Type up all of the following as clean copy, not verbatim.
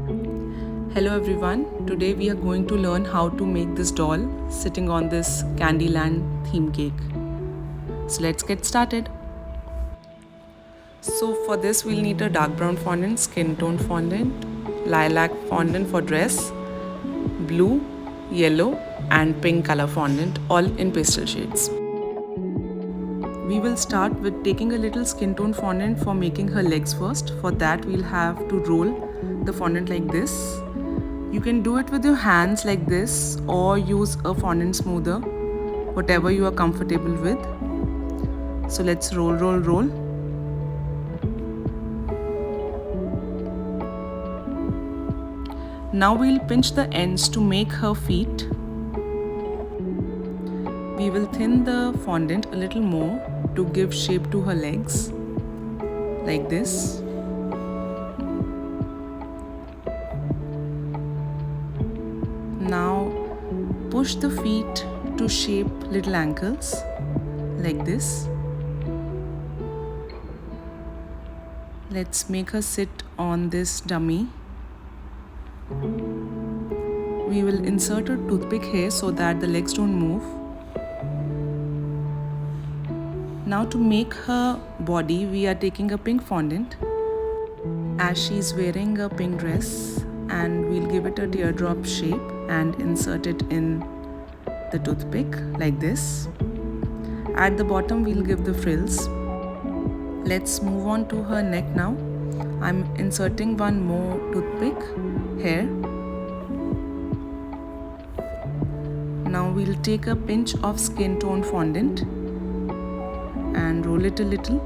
Hello everyone, today we are going to learn how to make this doll sitting on this Candyland theme cake. So let's get started. So for this we'll need a dark brown fondant, skin tone fondant, lilac fondant for dress, blue, yellow and pink color fondant, all in pastel shades. We will start with taking a little skin tone fondant for making her legs first. For that we'll have to roll the fondant like this. You can do it with your hands like this or use a fondant smoother, whatever you are comfortable with. So let's roll. Now we'll pinch the ends to make her feet. We will thin the fondant a little more to give shape to her legs, like this. Now push the feet to shape little ankles, like this. Let's make her sit on this dummy. We will insert a toothpick here so that the legs don't move. Now to make her body, we are taking a pink fondant as she's wearing a pink dress, and we'll give it a teardrop shape and insert it in the toothpick like this. At the bottom we'll give the frills. Let's move on to her neck now. I'm inserting one more toothpick here. Now we'll take a pinch of skin tone fondant and roll it a little.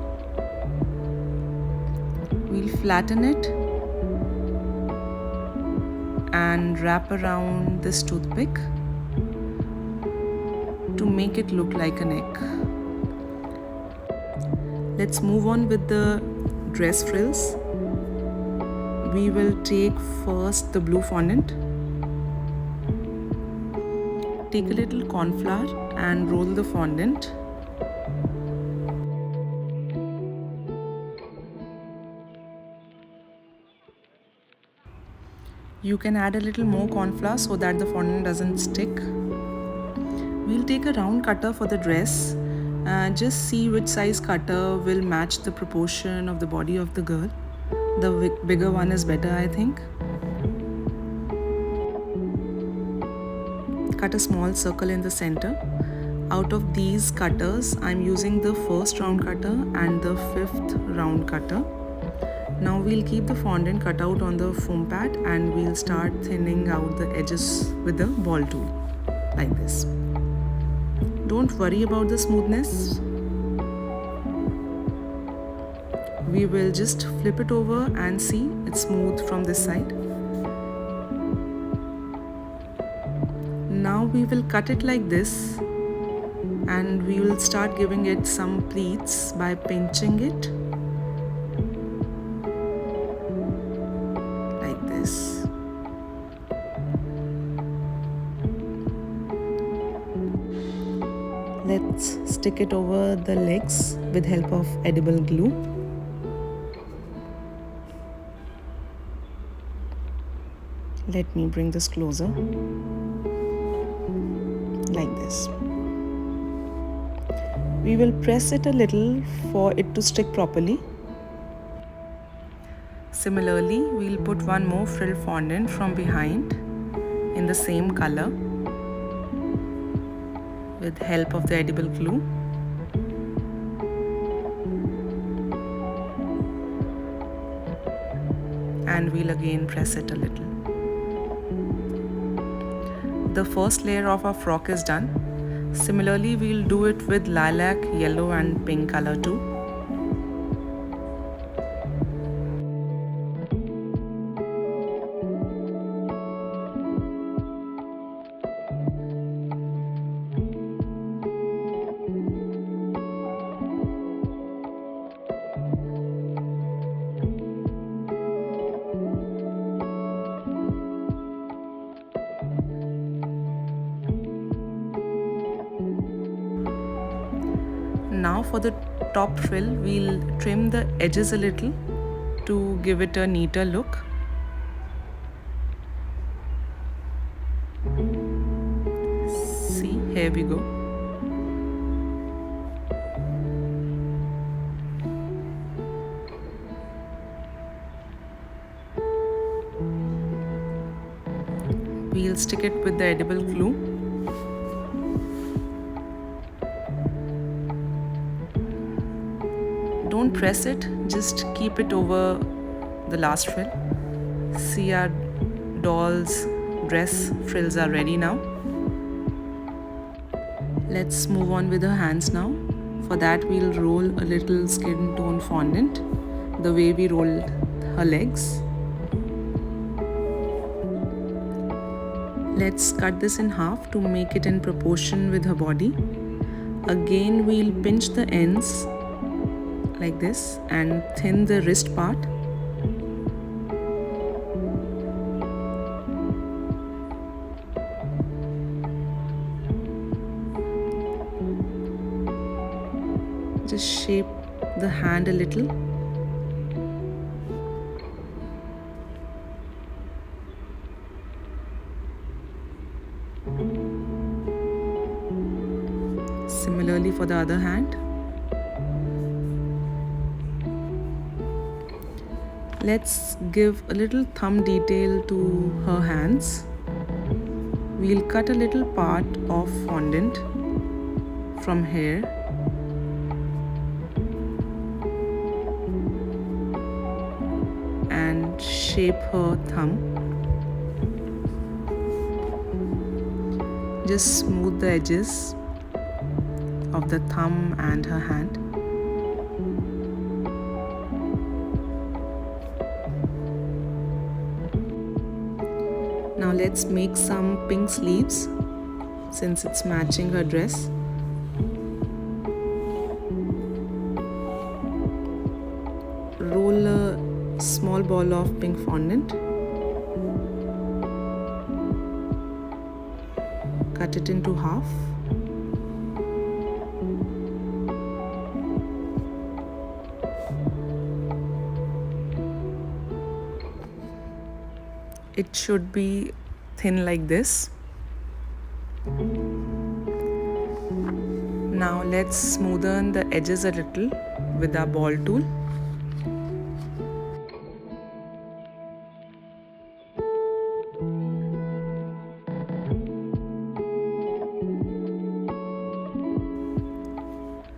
We'll flatten it and wrap around this toothpick to make it look like a neck. Let's move on with the dress frills. We will take first the blue fondant. Take a little corn flour and roll the fondant. You can add a little more corn flour so that the fondant doesn't stick. We'll take a round cutter for the dress. Just see which size cutter will match the proportion of the body of the girl. The bigger one is better, I think. Cut a small circle in the center. Out of these cutters, I'm using the first round cutter and the fifth round cutter. Now we'll keep the fondant cut out on the foam pad and we'll start thinning out the edges with the ball tool, like this. Don't worry about the smoothness. We will just flip it over and see it's smooth from this side. Now we will cut it like this and we will start giving it some pleats by pinching it. Let's stick it over the legs with help of edible glue. Let me bring this closer, like this. We will press it a little for it to stick properly. Similarly, we'll put one more frill fondant from behind in the same color with help of the edible glue. And we'll again press it a little. The first layer of our frock is done. Similarly, we'll do it with lilac, yellow and pink color too. Now for the top frill, we'll trim the edges a little to give it a neater look. Here we go. We'll stick it with the edible glue. Don't press it, just keep it over the last frill. See, our doll's dress frills are ready now. Let's move on with her hands now. For that, we'll roll a little skin tone fondant the way we rolled her legs. Let's cut this in half to make it in proportion with her body. Again, we'll pinch the ends like this and thin the wrist part. Just shape the hand a little. Similarly for the other hand. Let's give a little thumb detail to her hands. We'll cut a little part of fondant from here. And shape her thumb. Just smooth the edges of the thumb and her hand. Now let's make some pink sleeves since it's matching her dress. Roll a small ball of pink fondant. Cut it into half. It should be thin like this. Now let's smoothen the edges a little with our ball tool.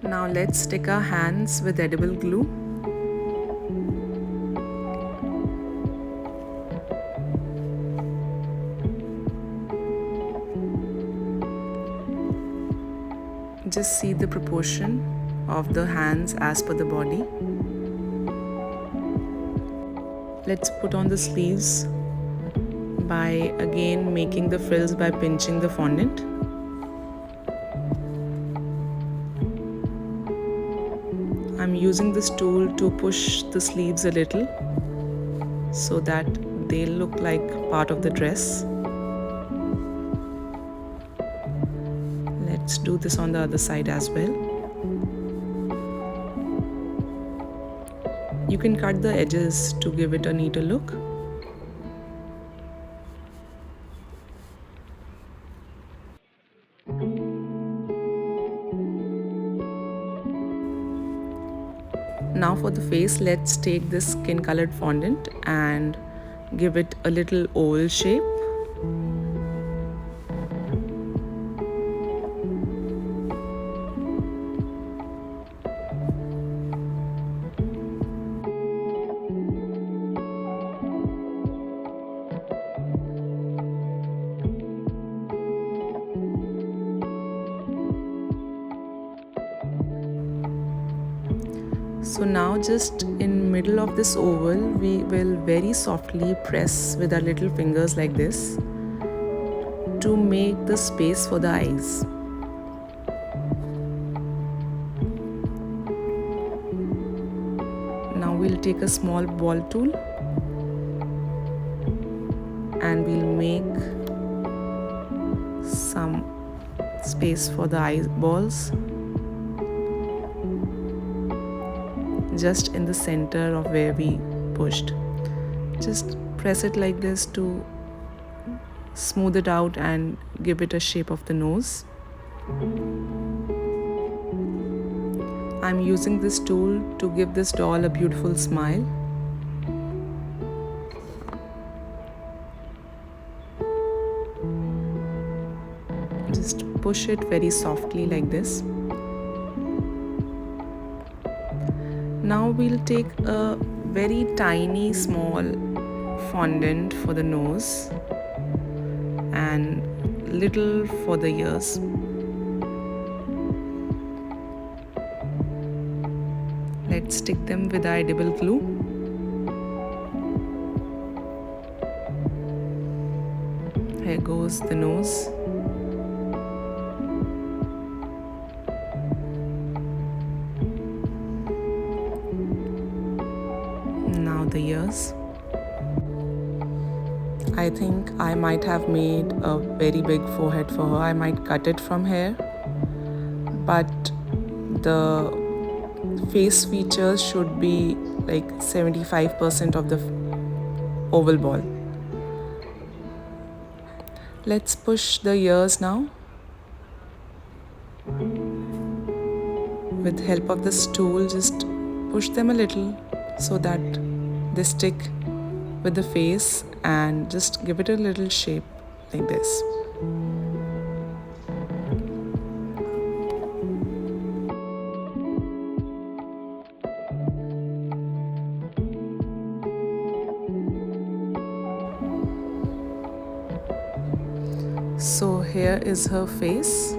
Now let's stick our hands with edible glue. Just see the proportion of the hands as per the body. Let's put on the sleeves by again making the frills by pinching the fondant. I'm using this tool to push the sleeves a little so that they look like part of the dress. Let's do this on the other side as well. You can cut the edges to give it a neater look. Now for the face, let's take this skin colored fondant and give it a little oval shape. So now just in middle of this oval, we will very softly press with our little fingers like this to make the space for the eyes. Now we'll take a small ball tool and we'll make some space for the eyeballs. Just in the center of where we pushed. Just press it like this to smooth it out and give it a shape of the nose. I'm using this tool to give this doll a beautiful smile. Just push it very softly like this. Now we'll take a very tiny small fondant for the nose and little for the ears. Let's stick them with edible glue. Here goes the nose. Now the ears. I think I might have made a very big forehead for her. I might cut it from here, but the face features should be like 75% of the oval ball. Let's push the ears now. With help of this tool, just push them a little so that they stick with the face, and just give it a little shape like this. So here is her face.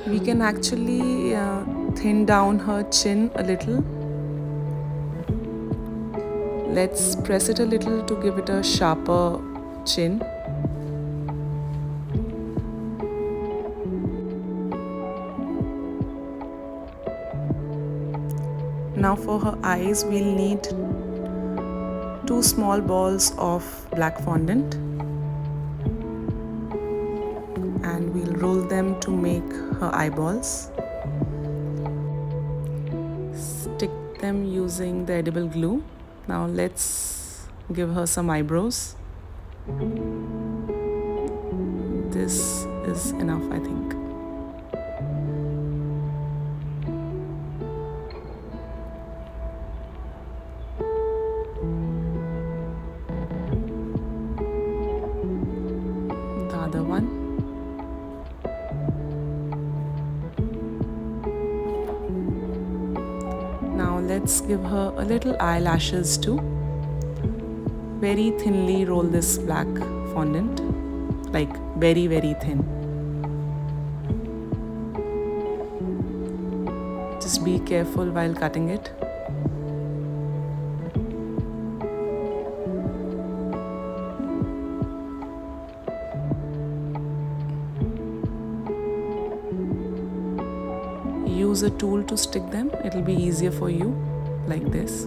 We can actually thin down her chin a little. Let's press it a little to give it a sharper chin. Now for her eyes, we'll need 2 small balls of black fondant, and we'll roll them to make her eyeballs. Stick them using the edible glue. Now let's give her some eyebrows. This is enough, I think. The other one. Now let's give her a little eyelashes too. Very thinly roll this black fondant, like very, very thin. Just be careful while cutting it. Use a tool to stick them, it'll be easier for you, like this.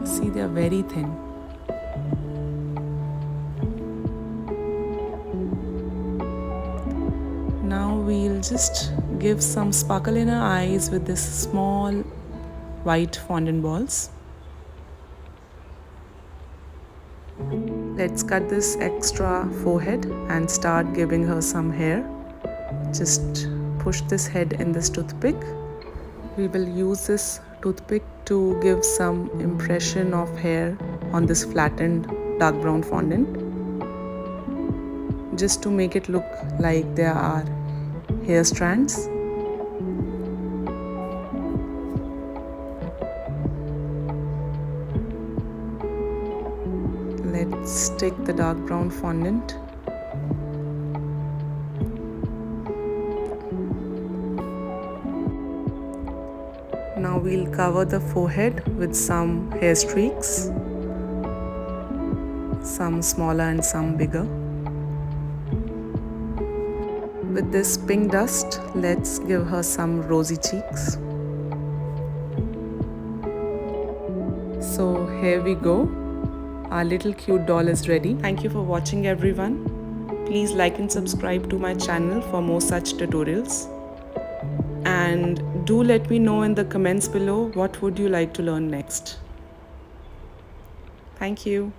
See, they are very thin. Now we'll just give some sparkle in her eyes with this small white fondant balls. Let's cut this extra forehead and start giving her some hair. Just push this head in this toothpick. We will use this toothpick to give some impression of hair on this flattened dark brown fondant, just to make it look like there are hair strands. Let's stick the dark brown fondant. Now we'll cover the forehead with some hair streaks, some smaller and some bigger. With this pink dust, let's give her some rosy cheeks. So here we go. Our little cute doll is ready. Thank you for watching, everyone. Please like and subscribe to my channel for more such tutorials. And do let me know in the comments below what would you like to learn next. Thank you.